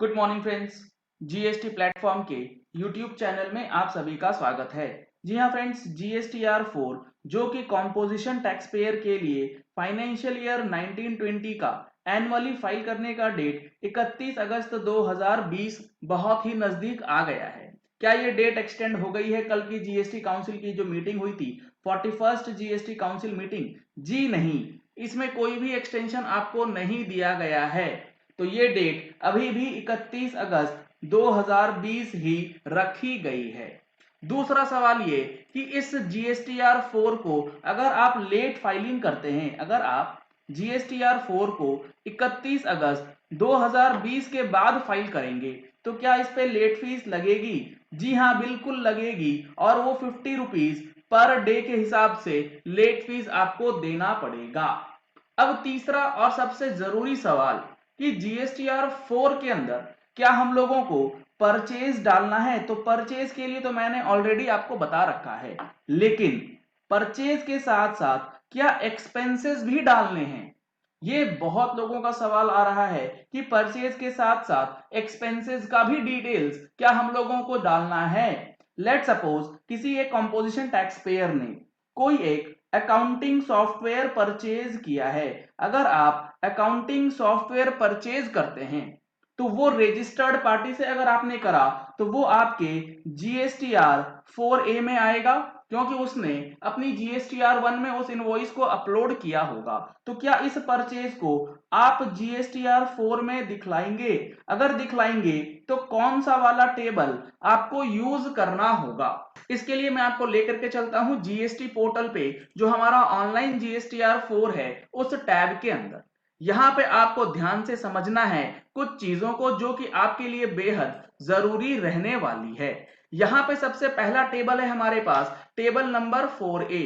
Good morning friends. GST platform के YouTube channel में आप सभी का स्वागत है। जी हाँ फ्रेंड्स, GSTR 4 जो कि कॉम्पोजिशन टैक्स पेयर के लिए फाइनेंशियल ईयर 1920 का एनुअली फाइल करने का डेट 31 अगस्त 2020 बहुत ही नजदीक आ गया है। क्या ये डेट एक्सटेंड हो गई है? कल की जीएसटी काउंसिल की जो मीटिंग हुई थी, 41st जीएसटी काउंसिल मीटिंग, जी नहीं, इसमें कोई भी एक्सटेंशन आपको नहीं दिया गया है। तो ये डेट अभी भी 31 अगस्त 2020 ही रखी गई है। दूसरा सवाल ये कि इस GSTR 4 को अगर आप लेट फाइलिंग करते हैं, अगर आप GSTR 4 को 31 अगस्त 2020 के बाद फाइल करेंगे तो क्या इस पे लेट फीस लगेगी? जी हाँ, बिल्कुल लगेगी, और वो 50 रुपीज पर डे के हिसाब से लेट फीस आपको देना पड़ेगा। अब तीसरा और सबसे जरूरी सवाल कि GSTR 4 के अंदर क्या हम लोगों को परचेज डालना है? तो परचेज के लिए तो मैंने ऑलरेडी आपको बता रखा है, लेकिन परचेज के साथ साथ क्या एक्सपेंसेस भी डालने हैं? ये बहुत लोगों का सवाल आ रहा है कि परचेज के साथ साथ एक्सपेंसेस का भी डिटेल्स क्या हम लोगों को डालना है। लेट सपोज किसी एक कॉम्पोजिशन टैक्स पेयर ने कोई एक अकाउंटिंग सॉफ्टवेयर परचेज किया है। अगर आप अकाउंटिंग सॉफ्टवेयर परचेज करते हैं तो वो रजिस्टर्ड पार्टी से अगर आपने करा तो वो आपके GSTR 4A में आएगा, क्योंकि उसने अपनी GSTR 1 में उस इनवॉइस को अपलोड किया होगा। तो क्या इस परचेज को आप GSTR 4 में दिखलाएंगे? अगर दिखलाएंगे तो कौन सा वाला टेबल आपको यूज करना होगा? इसके लिए मैं आपको लेकर के चलता हूं जीएसटी पोर्टल पे, जो हमारा ऑनलाइन GSTR 4 है, उस टैब के अंदर। यहां पे आपको ध्यान से समझना है कुछ चीजों को जो कि आपके लिए बेहद जरूरी रहने वाली है। यहां पे सबसे पहला टेबल है हमारे पास, टेबल नंबर 4A।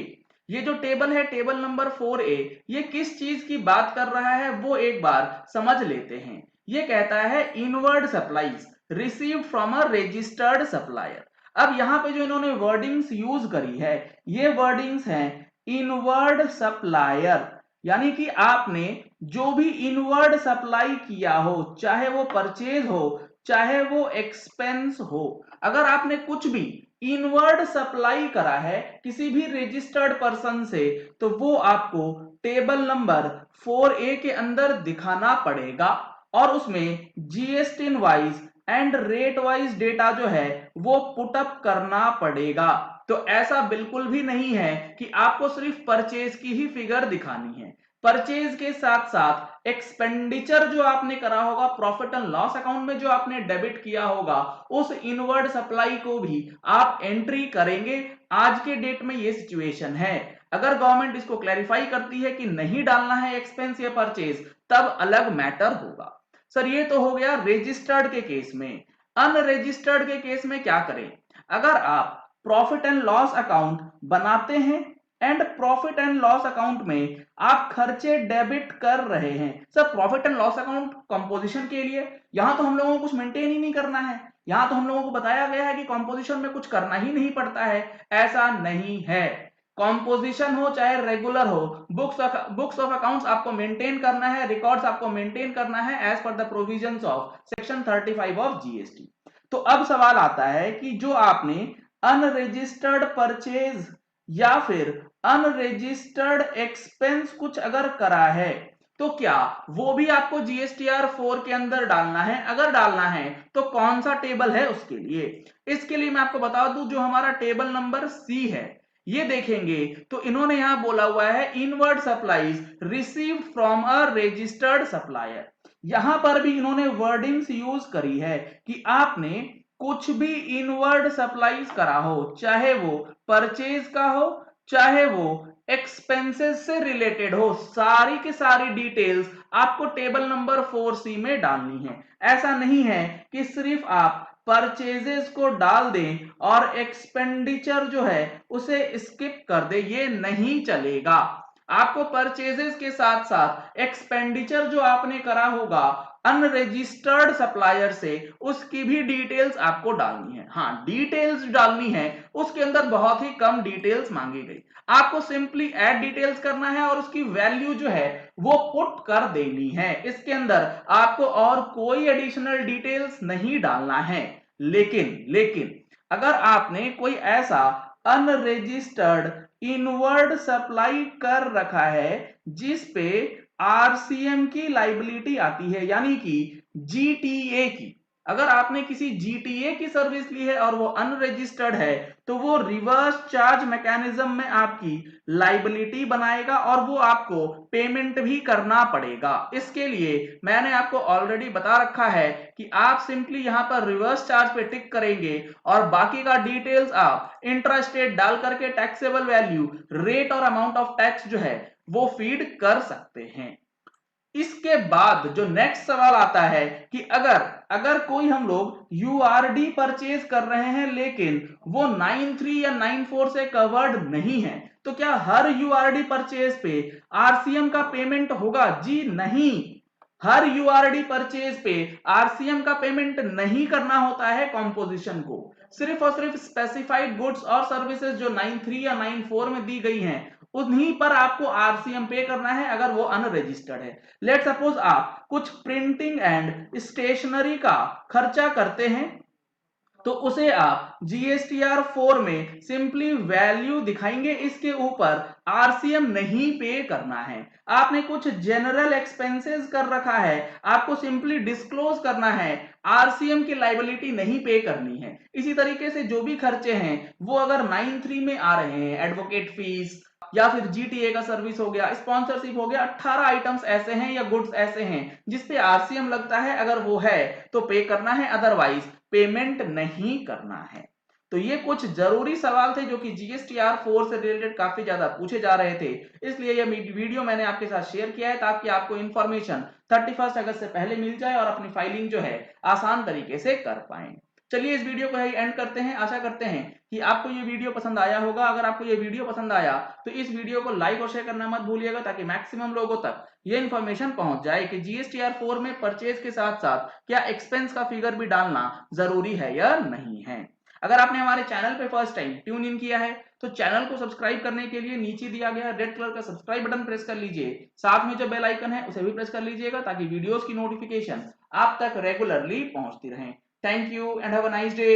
ये जो टेबल है, टेबल नंबर 4A, ये किस चीज की बात कर रहा है वो एक बार समझ लेते हैं। ये कहता है inward supplies received from a registered supplier. अब यहां पे जो इन्होंने वर्डिंग्स यूज करी है, ये वर्डिंग्स हैं इनवर्ड सप्लायर, यानी कि आपने जो भी इनवर्ड सप्लाई किया हो, चाहे वो परचेज हो चाहे वो एक्सपेंस हो, अगर आपने कुछ भी इनवर्ड सप्लाई करा है किसी भी रजिस्टर्ड पर्सन से, तो वो आपको टेबल नंबर 4A के अंदर दिखाना पड़ेगा, और उसमें GST wise and rate wise data जो है वो पुटअप करना पड़ेगा। तो ऐसा बिल्कुल भी नहीं है कि आपको सिर्फ परचेज की ही फिगर दिखानी है। परचेज के साथ साथ एक्सपेंडिचर जो आपने करा होगा, प्रॉफिट एंड लॉस अकाउंट में जो आपने डेबिट किया होगा, उस इनवर्ड सप्लाई को भी आप एंट्री करेंगे। आज के डेट में ये सिचुएशन है। अगर गवर्नमेंट इसको क्लैरिफाई करती है कि नहीं डालना है एक्सपेंस या परचेज, तब अलग मैटर होगा। सर ये तो हो गया रजिस्टर्ड के केस में। अनरजिस्टर्ड के केस में क्या करें? अगर आप प्रॉफिट एंड लॉस अकाउंट बनाते हैं and profit and loss account में आप खर्चे डेबिट कर रहे हैं। Sir profit and loss account composition के लिए यहां तो हम लोगों को कुछ मेंटेन ही नहीं करना है। यहां तो हम लोगों को बताया गया है कि कंपोजिशन में कुछ करना ही नहीं पड़ता है। ऐसा नहीं है। कॉम्पोजिशन हो चाहे रेगुलर हो, बुक्स ऑफ अकाउंट्स आपको मेंटेन करना है, रिकॉर्ड्स आपको मेंटेन करना है as per the provisions of section 35 of GST. तो अब सवाल आता है कि जो आपने अनरजिस्टर्ड परचेज या फिर अनरजिस्टर्ड एक्सपेंस कुछ अगर करा है, तो क्या वो भी आपको GSTR 4 के अंदर डालना है? अगर डालना है तो कौन सा टेबल है उसके लिए? इसके लिए मैं आपको बता दूं, जो हमारा टेबल नंबर C है, ये देखेंगे तो इन्होंने यहां बोला हुआ है inward supplies received from a registered supplier. यहां पर भी इन्होंने वर्डिंग्स यूज करी है कि आपने कुछ भी इनवर्ड सप्लाईज करा हो, चाहे वो परचेज का हो चाहे वो एक्सपेंसेस से रिलेटेड हो, सारी की सारी डिटेल्स आपको टेबल नंबर 4C में डालनी है। ऐसा नहीं है कि सिर्फ आप परचेजेस को डाल दें और एक्सपेंडिचर जो है उसे स्किप कर दे, ये नहीं चलेगा। आपको परचेजेस के साथ साथ एक्सपेंडिचर जो आपने करा होगा अनरजिस्टर्ड सप्लायर से उसकी भी डिटेल्स आपको डालनी है। हाँ, डिटेल्स डालनी है, उसके अंदर बहुत ही कम डिटेल्स मांगी गई। आपको सिंपली ऐड डिटेल्स करना है और उसकी वैल्यू जो है वो पुट कर देनी है। इसके अंदर आपको और कोई एडिशनल डिटेल्स नहीं डालना है। लेकिन अगर आपने कोई ऐसा अनरजिस्टर्ड इनवर्ड सप्लाई कर रखा है जिस पे आरसीएम की लाइबिलिटी आती है, यानी कि जीटीए की, अगर आपने किसी जीटीए की सर्विस ली है और वो अनरजिस्टर्ड है तो वो रिवर्स चार्ज मैकेनिज्म में आपकी लाइबिलिटी बनाएगा और वो आपको पेमेंट भी करना पड़ेगा। इसके लिए मैंने आपको ऑलरेडी बता रखा है कि आप सिंपली यहां पर रिवर्स चार्ज पे टिक करेंगे और बाकी का डिटेल्स आप इंटरेस्ट रेट डाल करके टैक्सेबल वैल्यू, रेट और अमाउंट ऑफ टैक्स जो है वो फीड कर सकते हैं। इसके बाद जो नेक्स्ट सवाल आता है कि अगर कोई हम लोग यूआरडी परचेज कर रहे हैं लेकिन वो 93 या 94 से कवर्ड नहीं है, तो क्या हर यूआरडी परचेज पे आरसीएम का पेमेंट होगा? जी नहीं, हर यूआरडी परचेज पे आरसीएम का पेमेंट नहीं करना होता है कॉम्पोजिशन को। सिर्फ और सिर्फ स्पेसिफाइड गुड्स और सर्विसेज जो 93 या 94 में दी गई हैं उन्हीं पर आपको आरसीएम पे करना है अगर वो अनरजिस्टर्ड है। लेट सपोज आप कुछ प्रिंटिंग एंड स्टेशनरी का खर्चा करते हैं तो उसे आप जीएसटीआर 4 में सिंपली वैल्यू दिखाएंगे, इसके ऊपर आरसीएम नहीं पे करना है। आपने कुछ जनरल एक्सपेंसेस कर रखा है, आपको सिंपली डिस्क्लोज करना है, आरसीएम की लाइबिलिटी नहीं पे करनी है। इसी तरीके से जो भी खर्चे हैं वो अगर 93 में आ रहे हैं, एडवोकेट फीस या फिर जीटीए का सर्विस हो गया, स्पॉन्सरशिप हो गया, 18 आइटम्स ऐसे हैं या गुड्स ऐसे हैं जिसपे आरसीएम लगता है, अगर वो है तो पे करना है, अदरवाइज पेमेंट नहीं करना है। तो ये कुछ जरूरी सवाल थे जो कि जीएसटीआर 4 से रिलेटेड काफी ज्यादा पूछे जा रहे थे, इसलिए ये वीडियो मैंने आपके साथ शेयर किया है ताकि आपको इंफॉर्मेशन 31 अगस्त से पहले मिल जाए और अपनी फाइलिंग जो है आसान तरीके से कर पाए। चलिए इस वीडियो को यही एंड करते हैं। आशा करते हैं कि आपको ये वीडियो पसंद आया होगा। अगर आपको ये वीडियो पसंद आया तो इस वीडियो को लाइक और शेयर करना मत भूलिएगा ताकि मैक्सिमम लोगों तक ये इन्फॉर्मेशन पहुंच जाए कि जीएसटीआर 4 में परचेज के साथ साथ क्या एक्सपेंस का फिगर भी डालना जरूरी है या नहीं है। अगर आपने हमारे चैनल पे फर्स्ट टाइम ट्यून इन किया है तो चैनल को सब्सक्राइब करने के लिए नीचे दिया गया रेड कलर का सब्सक्राइब बटन प्रेस कर लीजिए। साथ में जो बेल आइकन है उसे भी प्रेस कर लीजिएगा ताकि वीडियोस की नोटिफिकेशन आप तक रेगुलरली पहुंचती रहे। Thank you and have a nice day.